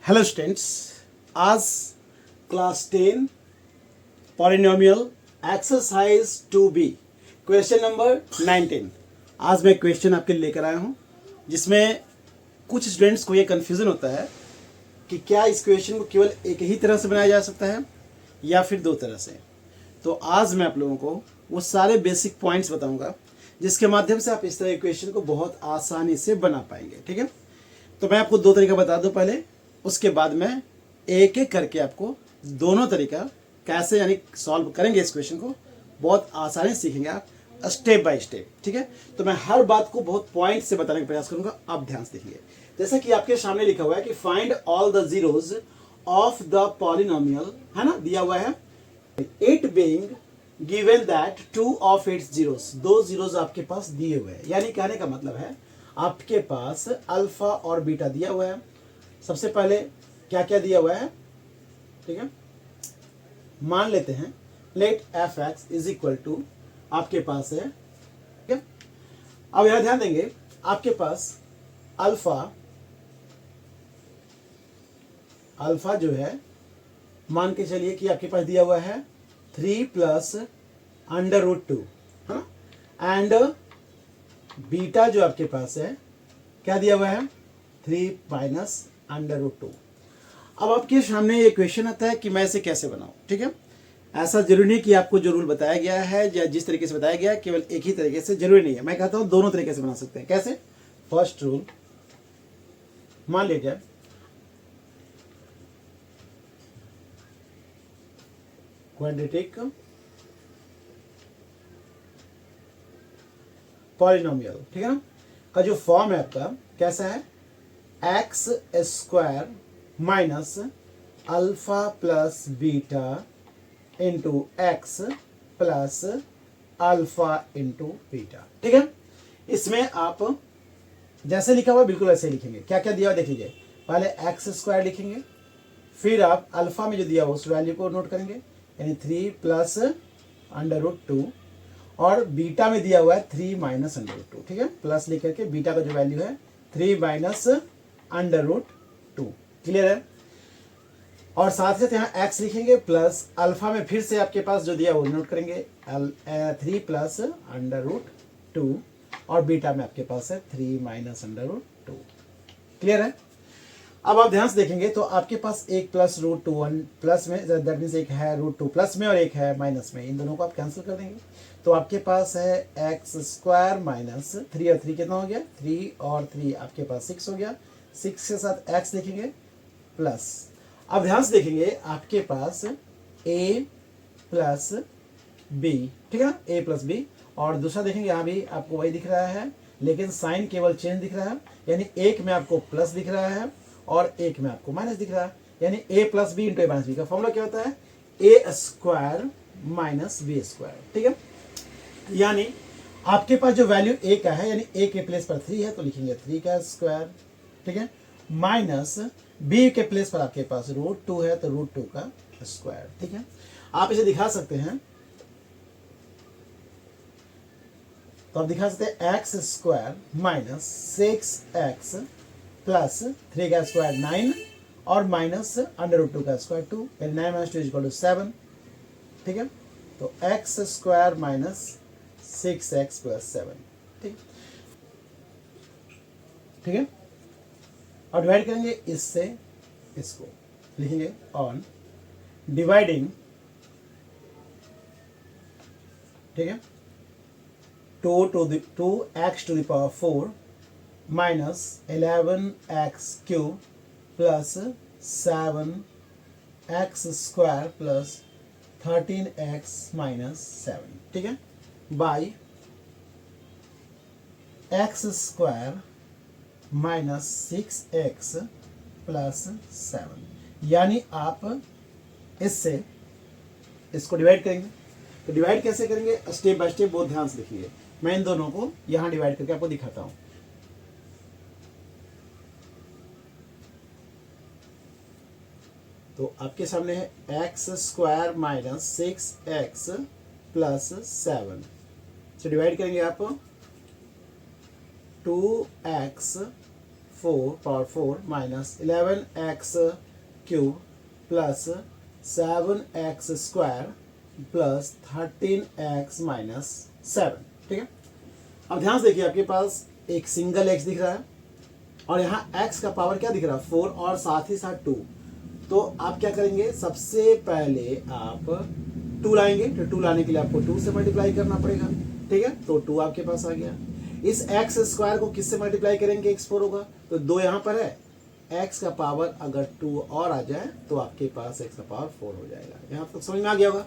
Hello students, आज class 10 polynomial exercise 2B question number 19। आज मैं क्वेश्चन आपके लिए लेकर आया हूँ जिसमें कुछ स्टूडेंट्स को ये कन्फ्यूज़न होता है कि क्या इस क्वेश्चन को केवल एक ही तरह से बनाया जा सकता है या फिर दो तरह से। तो आज मैं आप लोगों को वो सारे बेसिक पॉइंट्स बताऊंगा जिसके माध्यम से आप इस तरह के क्वेश्चन को बहुत आसानी से बना पाएंगे। ठीक है, तो मैं आपको दो तरीका बता दूं पहले, उसके बाद मैं एक एक करके आपको दोनों तरीका कैसे यानी सॉल्व करेंगे इस क्वेश्चन को बहुत आसानी से सीखेंगे आप स्टेप बाय स्टेप। ठीक है, तो मैं हर बात को बहुत पॉइंट से बताने का प्रयास करूंगा, आप ध्यान से देखिए। जैसा कि आपके सामने लिखा हुआ है कि find all the zeros of the polynomial, है ना, दिया हुआ है it being given that two of its zeros, दो जीरोस आपके पास दिए हुए हैं। यानी कहने का मतलब है आपके पास अल्फा और बीटा दिया हुआ है। सबसे पहले क्या क्या दिया हुआ है, ठीक है, मान लेते हैं let f x is equal to आपके पास है, ठीक है। अब यहां ध्यान देंगे आपके पास अल्फा जो है मान के चलिए कि आपके पास दिया हुआ है 3 प्लस अंडर रूट 2, है ना, एंड बीटा जो आपके पास है क्या दिया हुआ है 3 माइनस अंडर रूट 2। अब आपके सामने ये क्वेश्चन आता है कि मैं इसे कैसे बनाऊं। ठीक है, ऐसा जरूरी नहीं कि आपको जो रूल बताया गया है या जिस तरीके से बताया गया है केवल एक ही तरीके से, जरूरी नहीं है। मैं कहता हूं दोनों तरीके से बना सकते हैं। कैसे? फर्स्ट रूल, मान लीजिए क्वाड्रेटिक पॉलिनोमियल, ठीक है ना, का जो फॉर्म है आपका कैसा है, x square minus alpha plus beta into x plus alpha into beta. ठीक है, इसमें आप जैसे लिखा हुआ बिल्कुल ऐसे लिखेंगे। क्या क्या दिया हुआ देख लीजिए, पहले एक्स स्क्वायर लिखेंगे, फिर आप अल्फा में जो दिया हुआ उस वैल्यू को नोट करेंगे यानी 3 प्लस अंडर रूट 2, और बीटा में दिया हुआ है 3 माइनस अंडर रूट 2। ठीक है, प्लस लिख करके बीटा का जो वैल्यू है 3 माइनस अंडर रूट 2। क्लियर है? और साथ साथ यहाँ एक्स लिखेंगे प्लस अल्फा में फिर से आपके पास जो दिया वो नोट करेंगे 3 प्लस अंडर रूट 2, और बीटा में आपके पास है 3 माइनस अंडर रूट 2। क्लियर है? अब आप ध्यान से देखेंगे तो आपके पास एक प्लस रूट 2 1 प्लस में, दैट मीन्स एक है रूट 2 प्लस में और एक है माइनस में, इन दोनों को आप कैंसिल कर देंगे तो आपके पास है एक्स स्क्वायर माइनस 3 और 3 कितना हो गया, 3 और 3 आपके पास 6 हो गया। 6 के साथ एक्स लिखेंगे प्लस, अब ध्यान से देखेंगे आपके पास a प्लस बी, ठीक है, a प्लस बी, और दूसरा देखेंगे यहाँ भी आपको वही दिख रहा है लेकिन साइन केवल चेंज दिख रहा है, यानी एक में आपको प्लस दिख रहा है और एक में आपको माइनस दिख रहा है, यानी a plus b into a minus b का फॉर्मूला क्या होता है, a square minus b square. ठीक है, यानी आपके पास जो वैल्यू a का है यानी a के प्लेस पर 3 है तो लिखेंगे 3 का स्क्वायर, ठीक है, माइनस b के प्लेस पर आपके पास रूट 2 है तो रूट 2 का स्क्वायर। ठीक है, आप इसे दिखा सकते हैं, तो आप दिखा सकते हैं x square minus 6x plus 3 का स्क्वायर 9 और माइनस अंडर रूट 2 का स्क्वायर 2, यानी 9 माइनस 2 इक्वल टू 7। ठीक है, तो x square minus 6x plus 7। ठीक है, और डिवाइड करेंगे इससे इसको, लिखेंगे ऑन डिवाइडिंग, ठीक है, 2x to the power 4 minus 11x cube plus 7x square plus 13x minus 7। ठीक है, by x square minus 6x plus 7, यानी आप इससे इसको डिवाइड करेंगे। तो डिवाइड कैसे करेंगे, स्टेप बाय स्टेप बहुत ध्यान से देखिए। मैं इन दोनों को यहां डिवाइड करके आपको दिखाता हूं। तो आपके सामने है x square minus 6x plus 7 से डिवाइड करेंगे आप 2x power 4 minus 11x cube plus 7x square plus 13x minus 7। ठीक है, अब ध्यान से देखिए, आपके पास एक सिंगल x दिख रहा है और यहाँ x का पावर क्या दिख रहा है 4 और साथ ही साथ 2। तो आप क्या करेंगे, सबसे पहले आप 2 लाएंगे, तो 2 लाने के लिए आपको 2 से मल्टीप्लाई करना पड़ेगा। ठीक है, तो 2 आपके पास आ गया। इस x स्क्वायर को किससे मल्टीप्लाई करेंगे, x4 होगा, तो 2 यहाँ पर है, x का पावर अगर 2 और आ जाए तो आपके पास x का पावर 4 हो जाएगा। यहाँ तक समझ में आ गया होगा।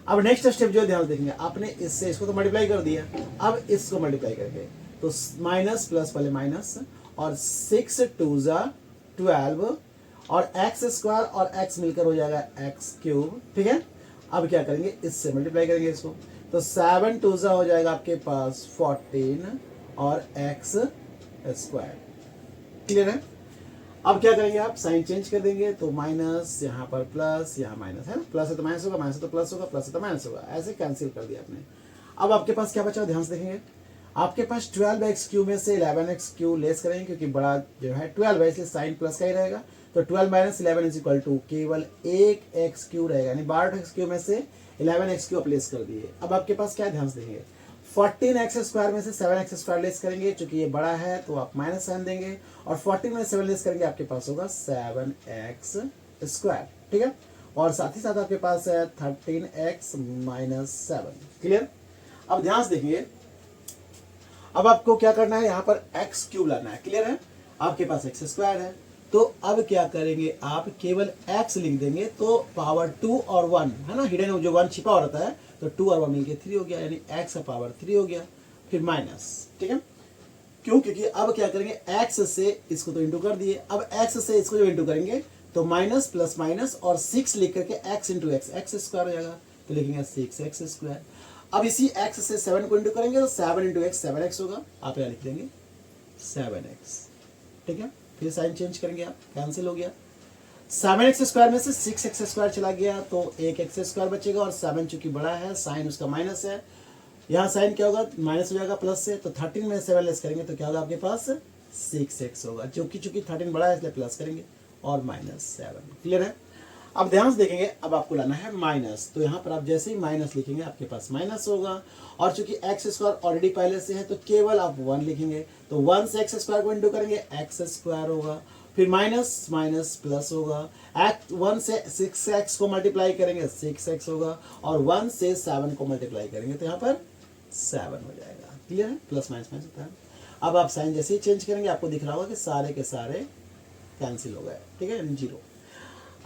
अब नेक्स्ट स्टेप जो ध्यान देखेंगे, आपने इससे इसको तो मल्टीप्लाई कर दिया, अब इसको मल्टीप्लाई करके तो माइनस प्लस पहले माइनस और 6 2 12 और x स्क्वायर और x मिलकर हो जाएगा x क्यूब। ठीक है, अब क्या करेंगे, इससे मल्टीप्लाई करेंगे इसको, तो 7 2 हो जाएगा आपके पास 14 और x स्क्वायर। क्लियर है। अब क्या करेंगे, आप साइन चेंज कर देंगे, तो माइनस यहाँ पर प्लस, यहाँ माइनस है, प्लस है तो माइनस होगा, माइनस है तो प्लस होगा, प्लस है तो माइनस होगा, ऐसे कैंसिल कर दिया आपने। अब आपके पास क्या बचा, ध्यान से देखेंगे, आपके पास 12x क्यू में से 11x क्यू लेस करेंगे, क्योंकि बड़ा जो है 12 है इसलिए साइन प्लस का ही रहेगा, तो 12 माइनस 11 इज इक्वल टू केवल एक x क्यू रहेगा, यानी 12x क्यू में से 11x क्यू आप लेस कर दिए। अब आपके पास क्या, ध्यान से देखेंगे, 14x स्क्वायर में से 7x स्क्वायर लेस करेंगे, चूंकि ये बड़ा है तो आप माइनस साइन देंगे, और 14 में 7 लेस करेंगे, आपके पास होगा 7x स्क्वायर। ठीक है, और साथ ही साथ आपके पास है 13x माइनस 7। क्लियर। अब ध्यान से देखिए, अब आपको क्या करना है, यहाँ पर x क्यूब लाना है। क्लियर है, आपके पास x स्क्वायर है, तो अब क्या करेंगे, आप केवल x लिख देंगे, तो पावर 2 और 1 है ना, हिडन जो 1 छिपा हो रहता है, तो 2 और 1 मिलके 3 हो गया, यानी x का पावर 3 हो गया, फिर माइनस। ठीक है, क्यों, क्योंकि अब क्या करेंगे, x से इसको तो इंटू कर दिए, अब x से इसको जब इंटू करेंगे तो माइनस प्लस माइनस और 6 लिख करके x इंटू एक्स स्क्वायर हो जाएगा, तो लिखेंगे 6x स्क्वायर। अब इसी x से 7 को इंटू करेंगे तो 7 इंटू एक्स 7x होगा, आप यहाँ लिख देंगे 7x। ठीक है, फिर साइन चेंज करेंगे, आप कैंसिल हो गया, 7x स्क्वायर में से 6x स्क्वायर चला गया, तो एक x स्क्वायर बचेगा, और 7 चूंकि बड़ा है, साइन उसका माइनस है, यहाँ साइन क्या होगा, माइनस हो जाएगा प्लस से, तो 13 में 7 लेस करेंगे तो क्या होगा, आपके पास 6x होगा, चूंकि 13 बड़ा है इसलिए प्लस करेंगे, और माइनस 7। क्लियर है। अब ध्यान से देखेंगे, अब आपको लाना है माइनस, तो यहाँ पर आप जैसे ही माइनस लिखेंगे आपके पास माइनस होगा, और चूंकि एक्स स्क्वायर ऑलरेडी पहले से है तो केवल आप 1 लिखेंगे, तो 1 से एक्स स्क्वायर को इंटू करेंगे, एक्स स्क्वायर होगा, फिर माइनस माइनस प्लस होगा, 1 से 6x को मल्टीप्लाई करेंगे 6x होगा, और 1 से 7 को मल्टीप्लाई करेंगे तो यहाँ पर 7 हो जाएगा। क्लियर है, प्लस माइनस माइनस होता है। अब आप साइन जैसे ही चेंज करेंगे आपको दिख रहा होगा कि सारे के सारे कैंसिल हो गए। ठीक है, 0।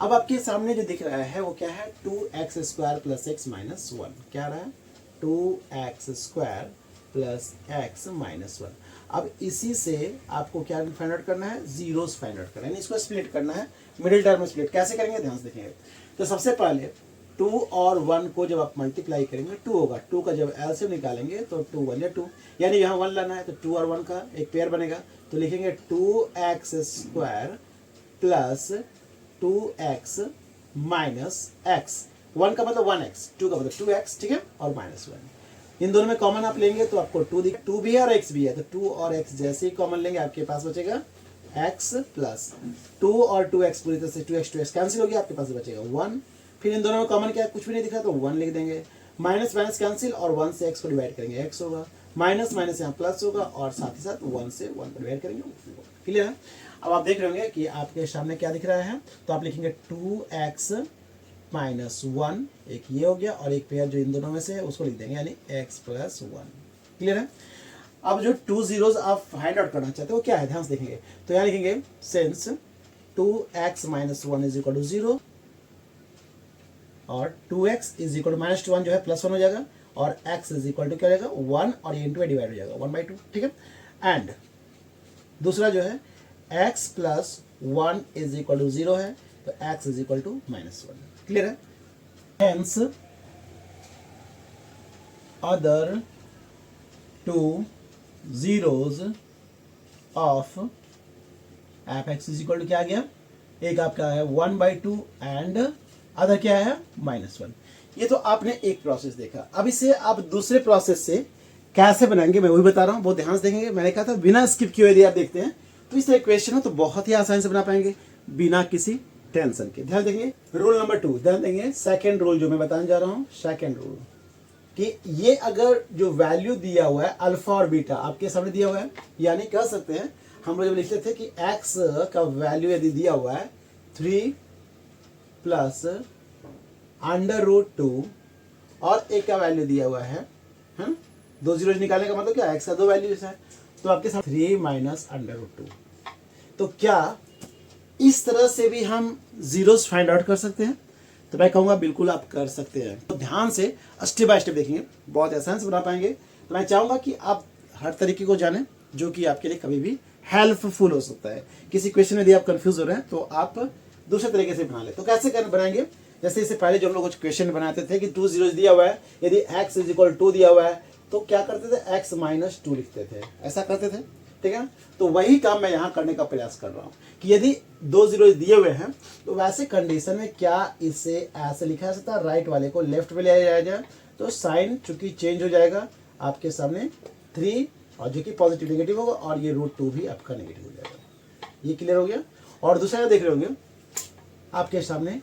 अब आपके सामने जो दिख रहा है वो क्या है, 2x square plus x minus 1। क्या रहा है, 2x square plus x minus 1। अब इसी से आपको क्या फाइंड आउट करना है, जीरोस फाइंड आउट करना है, इसको स्प्लिट करना है, मिडिल टर्म में स्प्लिट कैसे करेंगे, ध्यान से देखेंगे। तो सबसे पहले 2 और 1 को जब आप मल्टीप्लाई करेंगे 2 होगा, 2 का जब एलसीएम निकालेंगे तो 2 1 या 2, यानी यहाँ 1 लाना है, तो 2 और 1 का एक पेयर बनेगा, तो लिखेंगे 2x square plus 2x minus x। 1 का मतलब 1x, 2 का मतलब 2x। ठीक है, और माइनस 1, इन दोनों में कॉमन आप लेंगे तो आपको 2 दिख, 2 भी है और x भी है, तो 2 और x जैसे ही कॉमन लेंगे आपके पास बचेगा x प्लस 2 और 2x पूरी तरह से 2x कैंसिल हो गया, आपके पास बचेगा 1। फिर इन दोनों में कॉमन क्या है, कुछ भी नहीं दिख रहा तो 1 लिख देंगे, माइनस माइनस कैंसिल, और 1 से x को डिवाइड करेंगे x होगा, माइनस माइनस यहाँ प्लस होगा, और साथ ही साथ 1 से 1 को डिवाइड करेंगे। क्लियर है। अब आप देख रहे होंगे कि आपके सामने क्या दिख रहा है, तो आप लिखेंगे 2x माइनस 1, एक ये हो गया, और एक पेयर जो इन दोनों में से है उसको लिख देंगे, यानी x प्लस 1। क्लियर है। अब जो 2 जीरोस आप फाइंड आउट करना चाहते हो क्या है, ध्यान से देखेंगे, तो यहाँ लिखेंगे since 2x minus 1 is equal to 0, और 2x is equal to minus 1 जो है प्लस 1 हो जाएगा, और x इज इक्वल टू क्या हो जाएगा 1, और ये इंटू डिवाइड हो जाएगा 1/2। ठीक है, एंड दूसरा जो है x plus 1 is equal to 0 है, तो x is equal to minus 1। Clear है। Hence other 2 zeros of f(x) is equal to क्या आ गया, एक आपका है 1/2 एंड अदर क्या है -1। ये तो आपने एक प्रोसेस देखा। अब इसे आप दूसरे प्रोसेस से कैसे बनाएंगे मैं वही बता रहा हूँ, बहुत ध्यान से देखेंगे। मैंने कहा था बिना स्किप किए यदि आप देखते हैं तो इस तरह क्वेश्चन हो तो बहुत ही आसानी से बना पाएंगे बिना किसी टेंशन के। ध्यान देंगे रूल नंबर 2, ध्यान देंगे सेकेंड रूल जो मैं बताने जा रहा हूं, सेकेंड रूल कि ये अगर जो वैल्यू दिया हुआ है अल्फा और बीटा आपके सामने दिया हुआ है, यानी कह सकते हैं हम लोग जब लिखते थे कि x का वैल्यू यदि दिया हुआ है 3 प्लस √2 और a का वैल्यू दिया हुआ है, दो जीरो निकालने का मतलब क्या है, x का दो वैल्यू है, तो आपके साथ 3 माइनस √2। तो क्या इस तरह से भी हम जीरोस फाइंड आउट कर सकते हैं? तो मैं कहूँगा बिल्कुल आप कर सकते हैं। तो ध्यान से स्टेप बाय स्टेप देखेंगे, बहुत आसान से बना पाएंगे। तो मैं चाहूँगा कि आप हर तरीके को जानें जो कि आपके लिए कभी भी हेल्पफुल हो सकता है। किसी क्वेश्चन में यदि आप कंफ्यूज हो रहे हैं तो आप दूसरे तरीके से बना ले। तो कैसे कर बनाएंगे, जैसे इससे पहले जो हम लोग कुछ क्वेश्चन बनाते थे कि 2 जीरो दिया हुआ है, यदि x = 2 दिया हुआ है तो क्या करते थे, x - 2 लिखते थे, ऐसा करते थे, ठीक है। तो वही काम मैं यहाँ करने का प्रयास कर रहा हूँ कि यदि 2 जीरो दिए हुए हैं तो वैसे कंडीशन में क्या इसे ऐसे लिखा जा सकता है, राइट वाले को लेफ्ट में ले जाया जाए तो साइन चूंकि चेंज हो जाएगा आपके सामने 3 और जो कि पॉजिटिव नेगेटिव होगा और ये √2 भी आपका नेगेटिव हो जाएगा। ये क्लियर हो गया। और दूसरा देख रहे होंगे आपके सामने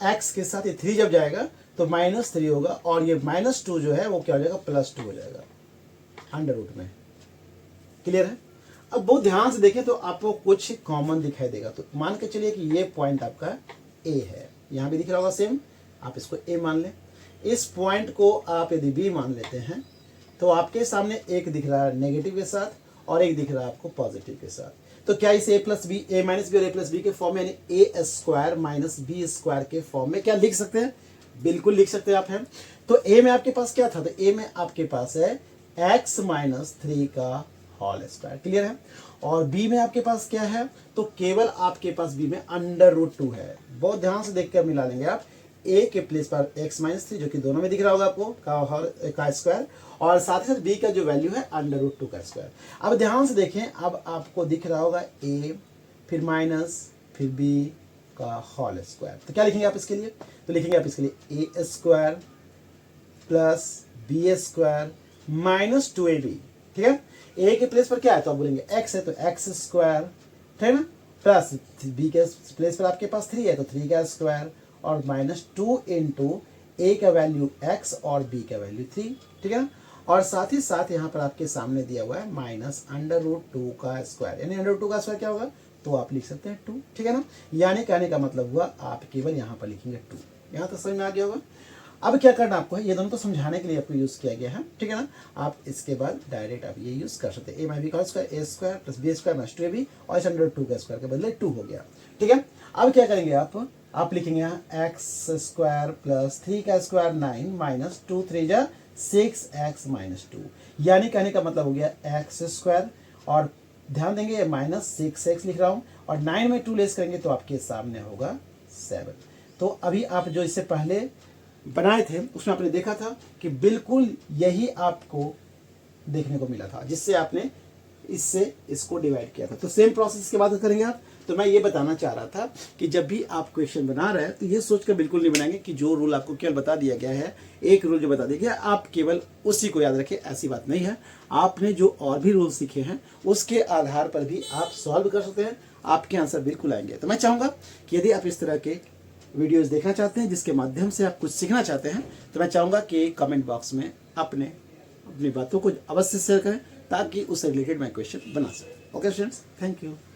x के साथ ये 3 जब जाएगा तो -3 होगा और ये -2 जो है वो क्या हो जाएगा, +2 हो जाएगा अंडर रूट में। क्लियर है। अब बहुत ध्यान से देखें तो आपको कुछ कॉमन दिखाई देगा। तो मान के चलिए कि ये पॉइंट आपका a है, यहाँ भी दिख रहा होगा सेम, आप इसको a मान लें। इस पॉइंट को आप यदि b मान लेते हैं तो आपके सामने एक दिख रहा है नेगेटिव के साथ और एक दिख रहा है आपको पॉजिटिव के साथ। तो क्या इसे a + b, a - b और a + b के फॉर्म में यानी a² - b² के फॉर्म में क्या लिख सकते हैं? बिल्कुल लिख सकते हैं आप हैं। तो a में आपके पास क्या था, तो a में आपके पास है x - 3 का होल स्क्वायर। क्लियर है। और b में आपके पास क्या है, तो केवल आपके पास b में √2 है। बहुत ध्यान से देखकर मिला लेंगे आप, a के प्लेस पर x - 3 जो कि दोनों में दिख रहा होगा आपको का स्क्वायर और साथ ही साथ b का जो वैल्यू है √2 का स्क्वायर। अब ध्यान से देखें, अब आपको दिख रहा होगा a फिर माइनस फिर b का होल स्क्वायर। तो क्या लिखेंगे आप इसके लिए, तो लिखेंगे आप इसके लिए a² + b² - 2ab। ठीक है। a के प्लेस पर क्या है तो आप बोलेंगे x है तो x², ठीक है ना, प्लस b के प्लेस पर आपके पास 3 है तो 3 का स्क्वायर और -2 इंटू a का वैल्यू x और b का वैल्यू 3, ठीक है ना। और साथ ही साथ यहाँ पर आपके सामने दिया हुआ है -√2 का स्क्वायर, यानी √2 का स्क्वायर क्या होगा, तो आप लिख सकते हैं 2, ठीक है ना। यानी कहने का मतलब हुआ आप केवल यहाँ पर लिखेंगे 2। यहाँ तक समझ में आ गया होगा। अब क्या करना आपको है, ये दोनों तो समझाने के लिए आपको यूज किया गया है, ठीक है ना। आप इसके बाद डायरेक्ट आप ये यूज कर सकते हैं, a - b का स्क्वायर a² + b² - 2ab और इस √2 का स्क्वायर के बदले 2 हो गया, ठीक है। अब क्या करेंगे आप लिखेंगे यहाँ x² + 3 का स्क्वायर 9 - 2 3 जा 6x - 2, यानी कहने का मतलब हो गया x² और ध्यान देंगे -6x लिख रहा हूँ और 9 में 2 लेस करेंगे तो आपके सामने होगा 7। तो अभी आप जो इससे पहले बनाए थे उसमें आपने देखा था कि बिल्कुल यही आपको देखने को मिला था, जिससे आपने इससे इसको डिवाइड किया था। तो सेम प्रोसेस के बाद करेंगे आप। तो मैं ये बताना चाह रहा था कि जब भी आप क्वेश्चन बना रहे हैं तो ये सोचकर बिल्कुल नहीं बनाएंगे कि जो रूल आपको केवल बता दिया गया है, एक रूल जो बता दिया गया आप केवल उसी को याद रखें, ऐसी बात नहीं है। आपने जो और भी रूल सीखे हैं उसके आधार पर भी आप सॉल्व कर सकते हैं, आपके आंसर बिल्कुल आएंगे। तो मैं चाहूँगा कि यदि आप इस तरह के वीडियोस देखना चाहते हैं जिसके माध्यम से आप कुछ सीखना चाहते हैं तो मैं चाहूँगा कि कमेंट बॉक्स में अपनी बातों को अवश्य शेयर करें ताकि उससे रिलेटेड मैं क्वेश्चन बना सकूँ। Okay students, thank you.